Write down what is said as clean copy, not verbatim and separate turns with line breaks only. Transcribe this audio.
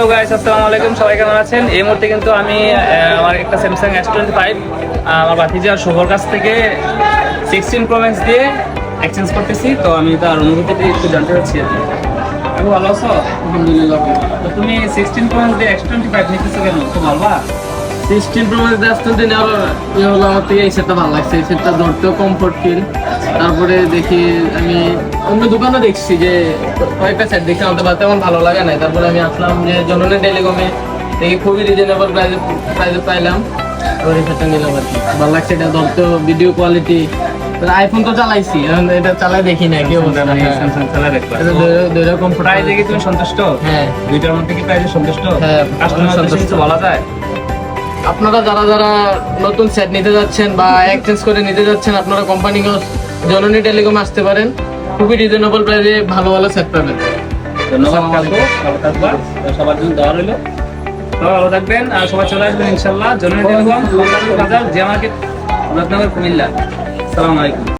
Hello guys, আসসালামু আলাইকুম। সবাই কেমন আছেন? এই মুহূর্তে কিন্তু আমি আমার একটা স্যামসাং S25 আমার ভাতিজা শুভর কাছ থেকে 16 Pro Max দিয়ে এক্সচেঞ্জ করতেছি। তো আমি তার অনুভূতিটা একটু জানতে চাচ্ছি। আপনি ভালো আছো?
আলহামদুলিল্লাহ।
তো তুমি 16 Pro Max দিয়ে S25 নিতেছো কেন? খুব ভালো বা
16 Pro Max দিয়ে আসতে দিন আরো হলো আমার থেকে এই সেটটা ভালো লাগছে। এই সেটটা ধরতেও কমফোর্ট ফিল। তারপরে দেখি আমি অন্য দোকানে দেখছি যে কয়েকটা সেট দেখি আমার তেমন ভালো লাগে না। তারপরে আমি আসলাম যে জননী টেলিকমে দেখি খুবই রিজনেবল প্রাইসে পাইলাম। তারপরে এই সেটটা নিলাম আর কি। ভালো লাগছে, এটা ধরতেও ভিডিও কোয়ালিটি। আইফোন তো চালাইছি, এখন এটা চালাই দেখি না কি অবস্থা।
স্যামসাং চালা দেখবা।
এটা দুইটা কমফোর্ট।
প্রাইসে কি তুমি সন্তুষ্ট?
হ্যাঁ
দুইটার মধ্যে কি প্রাইসে সন্তুষ্ট?
হ্যাঁ,
কাস্টমার
সন্তুষ্ট।
কিছু বলা যায়?
আপনারা যারা নতুন সেট নিতে যাচ্ছেন বা এক্সচেঞ্জ করে নিতে যাচ্ছেন, আপনারা কোম্পানি জননী টেলিকম আসতে পারেন। খুবই রিজনেবল প্রাইসে ভালো ভালো সেট পাবেন।
ধন্যবাদ কাকু, ভালো থাকবা। সবার জন্য দোয়া রইল। সবাই ভালো থাকবেন আর সবাই চলে আসবেন ইনশাল্লাহ। জননী টেলিকম, বাজার, জিয়া মার্কেট, কুমিল্লা। আসসালামু আলাইকুম।